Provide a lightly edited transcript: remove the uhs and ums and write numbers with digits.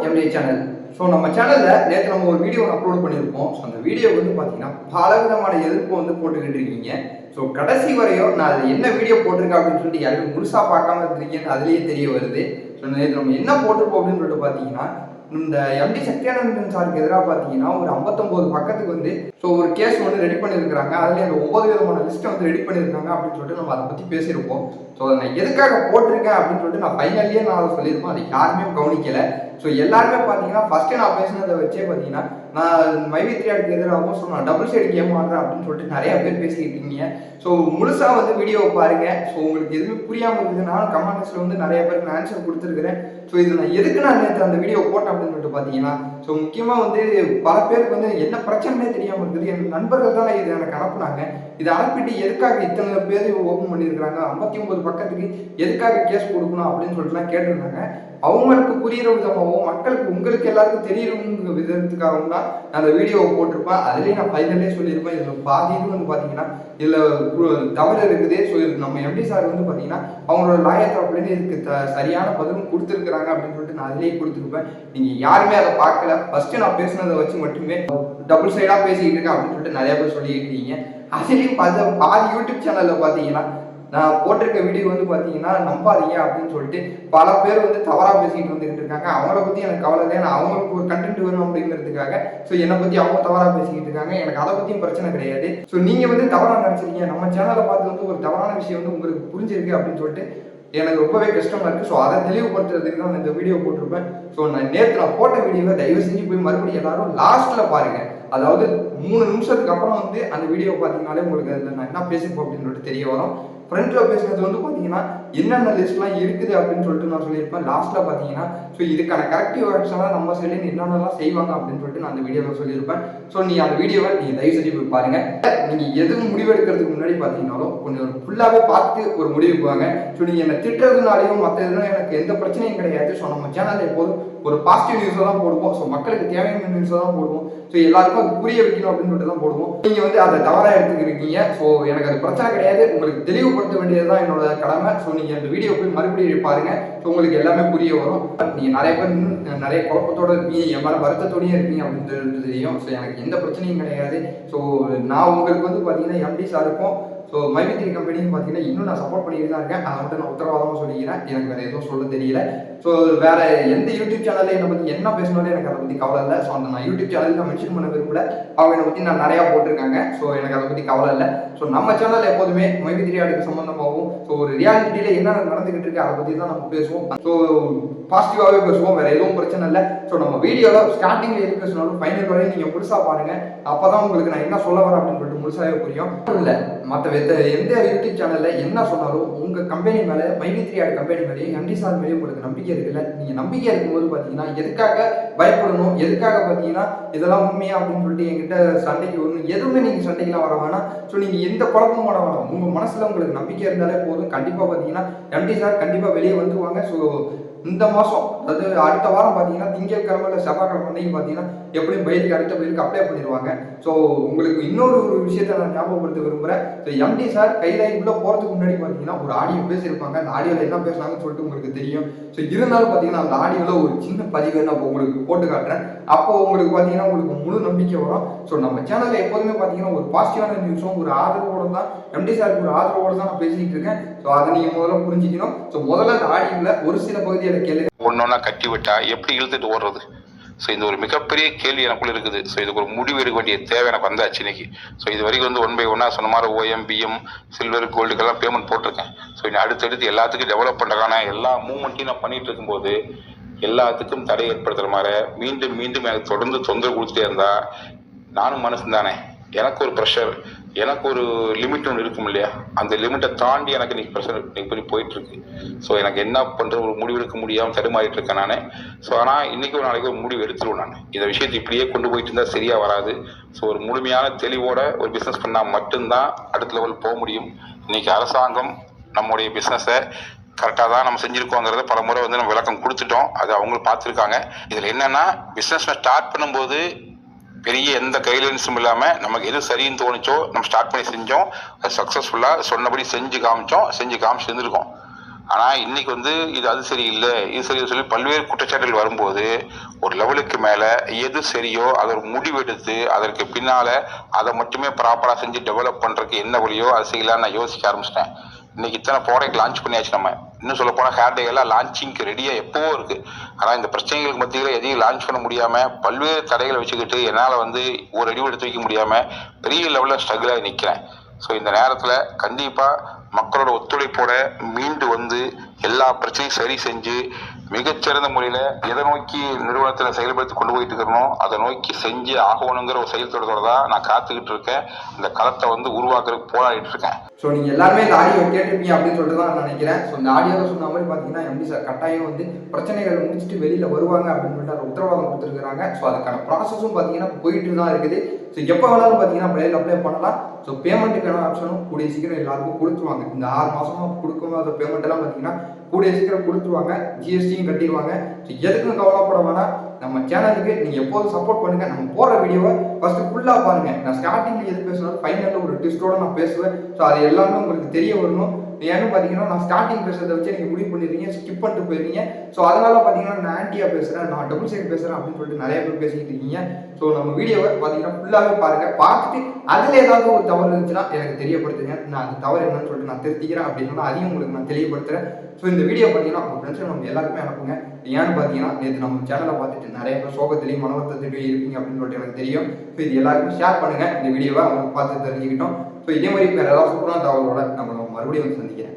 Empty channel. So நம்ம சேனலில் நேற்று நம்ம ஒரு வீடியோ அப்லோட் பண்ணியிருக்கோம். ஸோ அந்த வீடியோ பார்த்தீங்கன்னா பல விதமான எதிர்ப்பு போட்டுக்கிட்டு இருக்கீங்க. ஸோ கடைசி வரையும் நான் அது என்ன வீடியோ போட்டிருக்கேன் அப்படின்னு சொல்லிட்டு யாரும் முழுசாக பார்க்காம இருந்திருக்கீங்கன்னு அதுலேயே தெரிய வருது. ஸோ நேற்று நம்ம என்ன போட்டிருப்போம் அப்படின்னு சொல்லிட்டு பார்த்தீங்கன்னா, இந்த எம்டி சத்யானந்தன் சாருக்கு எதிராக பார்த்தீங்கன்னா ஒரு 59 பக்கத்துக்கு ஸோ ஒரு கேஸ் ரெடி பண்ணியிருக்கிறாங்க. அதுலேயே அந்த 9 விதமான லிஸ்ட்டை ரெடி பண்ணியிருக்காங்க அப்படின்னு சொல்லிட்டு நம்ம அதை பற்றி பேசியிருப்போம். ஸோ அதை நான் எதுக்காக போட்டிருக்கேன் அப்படின்னு சொல்லிட்டு நான் ஃபைனல்லேயே நான் அதை சொல்லியிருப்போம். அதை யாருமே கவனிக்கலை. ஸோ எல்லாருமே பார்த்தீங்கன்னா ஃபஸ்ட்டு நான் பேசினதை வச்சே பார்த்தீங்கன்னா நான் மைவி3 எதிராகவும் ஸோ நான் டபுள் சைடு கேம் ஆடுறேன் அப்படின்னு சொல்லிட்டு நிறைய பேர் பேசிக்கிட்டு இருக்கீங்க. ஸோ முழுசாக வீடியோவை பாருங்கள். ஸோ உங்களுக்கு எதுவுமே புரியாமல் இருக்குது. நானும் கமெண்ட்ஸில் நிறைய பேருக்கு நான் ஆன்சர் கொடுத்துருக்குறேன். ஸோ இது நான் எதுக்கு நான் நேற்று அந்த வீடியோ போட்டேன் அப்படின்னு சொல்லிட்டு பார்த்தீங்கன்னா, ஸோ முக்கியமாக பல பேருக்கு என்ன பிரச்சனைனே தெரியாமல் இருக்குது. என் நண்பர்கள் தான் இது எனக்கு அனுப்புனாங்க. இதை அனுப்பிட்டு எதுக்காக இத்தனை பேர் ஓப்பன் பண்ணியிருக்கிறாங்க, 59 பக்கத்துக்கு எதுக்காக கேஸ் கொடுக்கணும் அப்படின்னு சொல்லிட்டுலாம் கேட்டிருந்தாங்க. அவங்களுக்கு புரியுற விதமாகவும் மக்களுக்கு உங்களுக்கு எல்லாருக்கும் தெரியணுங்கிற விதத்துக்காகவும் தான் நான் அந்த வீடியோவை போட்டிருப்பேன். அதுலேயே நான் ஃபைனலே சொல்லியிருப்பேன். இதில் பாதி இது பார்த்தீங்கன்னா இதில் தவறு இருக்குது. ஸோ இது நம்ம எம்டி சார் பார்த்தீங்கன்னா அவங்களோட லாயர் தரப்புலேருந்து இதுக்கு சரியான பதிலும் கொடுத்துருக்குறாங்க அப்படின்னு சொல்லிட்டு நான் அதிலேயே கொடுத்துருப்பேன். நீங்கள் யாருமே அதை பார்க்கல. ஃபஸ்ட்டு நான் பேசுனதை வச்சு மட்டுமே டபுள் சைடாக பேசிக்கிட்டு இருக்கேன் அப்படின்னு சொல்லிட்டு நிறைய பேர் சொல்லிக்கிட்டு இருக்கீங்க. அதுலேயும் பாதி யூடியூப் சேனலில் பார்த்தீங்கன்னா நான் போட்டிருக்க வீடியோ பார்த்தீங்கன்னா நம்பாதீங்க அப்படின்னு சொல்லிட்டு பல பேர் தவறாக பேசிக்கிட்டு வந்துக்கிட்டு இருக்காங்க. அவங்கள பற்றி எனக்கு கவலை இல்லை. நான் அவங்களுக்கு ஒரு கண்டென்ட் வேணும் அப்படிங்கிறதுக்காக ஸோ என்னை பற்றி அவங்க தவறாக பேசிக்கிட்டு இருக்காங்க. எனக்கு அதை பற்றியும் பிரச்சனை கிடையாது. ஸோ நீங்கள் தவறாக நினச்சிருக்கீங்க. நம்ம சேனலை பார்த்து ஒரு தவறான விஷயம் உங்களுக்கு புரிஞ்சிருக்கு அப்படின்னு சொல்லிட்டு எனக்கு ரொம்பவே கஷ்டமாக இருக்குது. ஸோ அதை தெளிவுபடுத்துறதுக்கு தான் இந்த வீடியோ போட்டிருப்பேன். ஸோ நான் நேற்று நான் போட்ட வீடியோவை தயவு செஞ்சு போய் மறுபடியும் எல்லாரும் லாஸ்ட்டில் பாருங்கள். அதாவது 3 நிமிஷத்துக்கு அப்புறம் அந்த வீடியோ பார்த்தீங்கன்னாலே உங்களுக்கு அதில் நான் என்ன பேசிப்போம் அப்படின்னு சொல்லிட்டு தெரிய வரும். ஃப்ரண்ட்டில் பேசுகிறது பார்த்தீங்கன்னா என்னென்ன லிஸ்ட்லாம் இருக்குது அப்படின்னு சொல்லிட்டு நான் சொல்லியிருப்பேன். லாஸ்ட்டில் பார்த்தீங்கன்னா ஸோ இதுக்கான கரெக்டிவ் ஆக்ஷனாக நம்ம சைடில் என்னென்னலாம் செய்வாங்க அப்படின்னு சொல்லிட்டு நான் அந்த வீடியோவில் சொல்லியிருப்பேன். ஸோ அந்த வீடியோவை நீங்கள் தயவு செஞ்சு போய் பாருங்கள். நீங்கள் எதுவும் முடிவெடுக்கிறதுக்கு முன்னாடி பார்த்தீங்கன்னாலும் கொஞ்சம் ஃபுல்லாகவே பார்த்து ஒரு முடிவு போவாங்க. ஸோ நீங்கள் என்னை திட்டுறதுனாலையும் மற்ற எதுவும் எனக்கு எந்த பிரச்சனையும் கிடையாது. ஸோ நம்ம சேனலில் எப்போதும் ஒரு பாசிட்டிவ் நியூஸை தான் போடுவோம். ஸோ மக்களுக்கு தேவையான நியூஸை தான் போடுவோம். ஸோ எல்லாருக்கும் அது புரிய வைக்கணும் அப்படின்னு சொல்லிட்டு தான் போடுவோம். நீங்கள் அதை தவறாக எடுத்துக்கிருக்கீங்க. ஸோ எனக்கு அது பிரச்சனை கிடையாது. உங்களுக்கு தெளிவுபடுத்த வேண்டியது தான் என்னோட கடமை. ஸோ நீங்கள் அந்த வீடியோ போய் மறுபடியும் பாருங்க. ஸோ உங்களுக்கு எல்லாமே புரிய வரும். நீங்கள் நிறைய பேர் நிறைய குழப்பத்தோடு இருப்பீங்க, என் மேலே வருத்தத்தோடையே இருப்பீங்க அப்படின்னு தெரியும். ஸோ எனக்கு எந்த பிரச்சனையும் கிடையாது. ஸோ நான் உங்களுக்கு பார்த்தீங்கன்னா எம்டி சாருக்கும் ஸோ மைவி3 கம்பெனியும் பார்த்தீங்கன்னா இன்னும் நான் சப்போர்ட் பண்ணிட்டு தான் இருக்கேன். அதை மட்டும் நான் உத்தரவாதமாக சொல்லிக்கிறேன். எனக்கு வேறு எதுவும் சொல்ல தெரியல. ஸோ வேறு எந்த யூடியூப் சேனலில் என்னை பற்றி என்ன பேசணும்னு எனக்கு அதை பற்றி கவலை இல்லை. ஸோ நான் யூடியூப் சேனலில் நான் மென்ஷன் பண்ண விரும்பல. அவங்க என்னை பற்றி நான் நிறையா போட்டிருக்காங்க. ஸோ எனக்கு அதை பற்றி கவலை இல்லை. ஸோ நம்ம சேனலில் எப்போதுமே மைவி3 சம்மந்தமாகவும் ஸோ ஒரு ரியாலிட்டியில் என்ன நடந்துகிட்டு இருக்கு அதை பற்றி தான் நம்ம பேசுவோம். ஸோ பாசிட்டிவாகவே பேசுவோம். வேறு எதுவும் பிரச்சனை இல்லை. ஸோ நம்ம வீடியோவில் ஸ்டார்டிங்கில் எது பேசினாலும் ஃபைனல் வரையும் நீங்கள் முழுசாக பாருங்கள். அப்போ தான் உங்களுக்கு நான் என்ன சொல்ல வரேன் அப்படின்னு சொல்லிட்டு முழுசாகவே புரியும். இல்லை மற்ற எந்த யூடியூப் சேனலில் என்ன சொன்னாலும் உங்கள் கம்பெனி மேலே மைவி3 கம்பெனி மேலேயும் எம்டி சார் மேலேயும் உங்களுக்கு நம்பிக்கை இருக்குல்ல. நீங்கள் நம்பிக்கை இருக்கும்போது பார்த்தீங்கன்னா எதுக்காக பயப்படணும், எதுக்காக பார்த்தீங்கன்னா இதெல்லாம் உண்மையா அப்படின்னு சொல்லிட்டு என்கிட்ட சண்டைக்கு வரணும், எதுவுமே நீங்கள் சண்டைக்கெல்லாம் வர வேணாம். ஸோ நீங்கள் எந்த குழப்பமும் வர வேணாம். உங்கள் மனசில் உங்களுக்கு நம்பிக்கை இருந்தாலே போதும். கண்டிப்பாக பார்த்தீங்கன்னா எம்டி சார் கண்டிப்பாக வெளியே வந்துருவாங்க. ஸோ இந்த மாதம் அதாவது அடுத்த வாரம் பார்த்தீங்கன்னா திங்கட்கிழமை இல்லை செவ்வாய்க்கிழமை அன்னைக்கு பார்த்தீங்கன்னா எப்படியும் அடுத்த பயிலுக்கு அப்ளை பண்ணிடுவாங்க. ஸோ உங்களுக்கு இன்னொரு விஷயத்த நான் ஞாபகப்படுத்த விரும்புகிறேன். ஸோ எம்டி சார் கையில் உள்ளே போகிறதுக்கு முன்னாடி பார்த்தீங்கன்னா ஒரு ஆடியோ பேசியிருப்பாங்க. அந்த ஆடியோவில் என்ன பேசுனாங்கன்னு சொல்லிட்டு உங்களுக்கு தெரியும். ஸோ இருந்தாலும் பார்த்தீங்கன்னா அந்த ஆடியோவில் ஒரு சின்ன பதிவை நான் உங்களுக்கு போட்டு காட்டுறேன். அப்போ உங்களுக்கு பார்த்தீங்கன்னா உங்களுக்கு முழு நம்பிக்கை வரும். ஸோ நம்ம சேனலில் எப்போதுமே பார்த்தீங்கன்னா ஒரு பாசிட்டிவான நியூஸும் ஒரு ஆதரவோடு தான் எம்டி சாருக்கு ஒரு ஆதரவோடு தான் நான் பேசிக்கிட்டு இருக்கேன். ஸோ அதை நீங்கள் முதல்ல புரிஞ்சிக்கணும். ஸோ முதல்ல அந்த ஆடியோவில் ஒரு சில பகுதியில் ஒன்னொன்னா கட்டி விட்டா எப்படி இழுத்துட்டு ஓடுறது? ஸோ இது ஒரு மிகப்பெரிய கேள்வி எனக்குள்ள இருக்குது. ஸோ இதுக்கு ஒரு முடிவு எடுக்க வேண்டிய தேவை எனக்கு வந்தாச்சு இன்னைக்கு. ஸோ இது வரைக்கும் 1 by 1 சொன்ன மாதிரி OM, BM, சில்வர், கோல்டுக்கெல்லாம் பேமெண்ட் போட்டிருக்கேன். ஸோ இன்னும் அடுத்தடுத்து எல்லாத்துக்கும் டெவலப் பண்ணுறதுக்கான எல்லா மூவ்மெண்ட்டையும் நான் பண்ணிட்டு இருக்கும்போது எல்லாத்துக்கும் தடை ஏற்படுத்துகிற மாதிரி மீண்டும் மீண்டும் எனக்கு தொடர்ந்து தொந்தரவு கொடுத்துட்டே இருந்தா நானும் மனசு தானே, எனக்கு ஒரு ப்ரெஷர், எனக்கு ஒரு லிமிட் ஒன்று இருக்கும் இல்லையா, அந்த லிமிட்டை தாண்டி எனக்கு இன்னைக்கு ப்ரெஷர் இப்படி போயிட்டு இருக்கு. ஸோ எனக்கு என்ன பண்ணுற ஒரு முடிவு எடுக்க முடியாமல் தடுமாறிட்டு இருக்கேன் நான். ஸோ ஆனால் இன்னைக்கு ஒரு நாளைக்கு ஒரு முடிவு எடுத்துருவேன் நான். இந்த விஷயத்தை இப்படியே கொண்டு போயிட்டு இருந்தால் சரியாக வராது. ஸோ ஒரு முழுமையான தெளிவோட ஒரு பிஸ்னஸ் பண்ணால் மட்டும்தான் அடுத்த லெவல் போக முடியும். இன்னைக்கு அரசாங்கம் நம்முடைய பிஸ்னஸை கரெக்டாக தான் நம்ம செஞ்சுருக்கோங்கிறத பல முறை நம்ம விளக்கம் கொடுத்துட்டோம். அது அவங்களும் பார்த்துருக்காங்க. இதில் என்னென்னா பிஸ்னஸ் ஸ்டார்ட் பண்ணும்போது பெரிய எந்த கைட்லைன்ஸும் இல்லாமல் நமக்கு எது சரின்னு தோணுச்சோ நம்ம ஸ்டார்ட் பண்ணி செஞ்சோம். அது சக்ஸஸ்ஃபுல்லாக சொன்னபடி செஞ்சு காமிச்சிருந்துருக்கோம். ஆனால் இன்னைக்கு வந்து இது அது சரியில்லை இது சரியில்லை சொல்லி பல்வேறு குற்றச்சாட்டுகள் வரும்போது ஒரு லெவலுக்கு மேலே எது சரியோ அதை ஒரு முடிவெடுத்து அதற்கு பின்னால் அதை மட்டுமே ப்ராப்பராக செஞ்சு டெவலப் பண்ணுறதுக்கு என்ன வழியோ அதை செய்யலாம்னு நான் யோசிக்க ஆரம்பிச்சிட்டேன். இன்னைக்கு இத்தனை ப்ராடக்ட் லான்ச் பண்ணியாச்சு. நம்ம இன்னும் சொல்ல போனால் ஹேர் டே எல்லாம் லான்ச்சிங்க்கு ரெடியாக எப்போவோ இருக்குது. ஆனால் இந்த பிரச்சனைகளுக்கு மத்தியில் எதையும் லான்ச் பண்ண முடியாமல் பல்வேறு தடைகளை வச்சுக்கிட்டு என்னால் வந்து ஒரு அடி எடுத்து வைக்க முடியாமல் பெரிய லெவலில் ஸ்ட்ரகிளாகி நிற்கிறேன். ஸோ இந்த நேரத்தில் கண்டிப்பாக மக்களோட ஒத்துழைப்போட மீண்டு வந்து எல்லா பிரச்சனையும் சரி செஞ்சு மிகச்சிறந்த முறையில் எதை நோக்கி நிறுவனத்தில் செயல்படுத்தி கொண்டு போயிட்டு இருக்கிறோம் அதை நோக்கி செஞ்சு ஆகணுங்கிற ஒரு செயல் தொடர்தோட தான் நான் காத்துக்கிட்டு இருக்கேன். இந்த களத்தை வந்து உருவாக்குறதுக்கு போராடிட்டு இருக்கேன். ஸோ நீங்கள் எல்லாருமே இந்த ஆடியோ கேட்டிருப்பீங்க அப்படின்னு சொல்லிட்டு தான் நான் நினைக்கிறேன். ஸோ இந்த ஆடியோவில் சொன்ன மாதிரி பார்த்தீங்கன்னா எம்டி சார் கட்டாயம் வந்து பிரச்சனைகள் முடிச்சுட்டு வெளியில் வருவாங்க அப்படின்னு சொல்லிட்டு அதை உத்தரவாதம் கொடுத்துருக்காங்க. ஸோ அதுக்கான ப்ராசஸும் பார்த்தீங்கன்னா போயிட்டு தான் இருக்குது. ஸோ எப்போ வேணாலும் பார்த்தீங்கன்னா பிள்ளைகள் அப்ளை பண்ணலாம். ஸோ பேமெண்ட்டுக்கான ஆப்ஷனும் கூடிய சீக்கிரம் எல்லாருக்கும் கொடுத்துருவாங்க. இந்த 6 மாதமாக கொடுக்கும்போது பேமெண்ட் எல்லாம் பார்த்தீங்கன்னா கூடிய சீக்கிரம் கொடுத்துருவாங்க. ஜிஎஸ்டியும் கட்டிடுவாங்க. ஸோ எதுக்கும் கவலைப்பட வேணாம். நம்ம சேனலுக்கு நீங்கள் எப்போதும் சப்போர்ட் பண்ணுங்கள். நம்ம போடுற வீடியோவை ஃபஸ்ட்டு ஃபுல்லாக பாருங்கள். நான் ஸ்டார்டிங்கில் எது பேசுனாலும் ஃபைனலில் ஒரு ட்விஸ்டோட நான் பேசுவேன். ஸோ அது எல்லாமே உங்களுக்கு தெரிய வரணும். ஏன்னு பார்த்தீங்கன்னா நான் ஸ்டார்டிங் பேசுறதை வச்சு நீங்கள் முடிவு பண்ணிடுறீங்க, ஸ்கிப் பண்ணிட்டு போயிருக்கீங்க. ஸோ அதனால பார்த்தீங்கன்னா நான் ஆன்டியாக பேசுகிறேன், நான் டபுள் சைடு பேசுகிறேன் அப்படின்னு சொல்லிட்டு நிறைய பேர் பேசிக்கிட்டு இருக்கீங்க. ஸோ நம்ம வீடியோவை பார்த்தீங்கன்னா ஃபுல்லாகவே பாருங்கள். பார்த்துட்டு அதில் ஏதாவது ஒரு தவறு இருந்துச்சுன்னா எனக்கு தெரியப்படுத்துங்க. நான் அந்த தவறு என்னன்னு சொல்லிட்டு நான் திருத்திக்கிறேன் அப்படின்னா அதையும் உங்களுக்கு நான் தெளிவுபடுத்துகிறேன். ஸோ இந்த வீடியோ பார்த்தீங்கன்னா உங்கள் ஃப்ரெண்ட்ஸை நம்ம எல்லாருக்குமே அனுப்புங்க. ஏன்னு பார்த்தீங்கன்னா நேற்று நம்ம சேனலை பார்த்துட்டு நிறைய பேர் சோகத்திலையும் மனவர்த்தத்திலையும் இருப்பீங்க அப்படின்னு சொல்லிட்டு எனக்கு தெரியும். ஸோ இது எல்லாருக்கும் ஷேர் பண்ணுங்கள். இந்த வீடியோவை அவங்க பார்த்து தெரிஞ்சுக்கிட்டோம். ஸோ இதே மாதிரி வேறு ஏதாவது சூப்பரான தகவலோட நம்ம மறுபடியும் வந்து சந்திக்கிறேன்.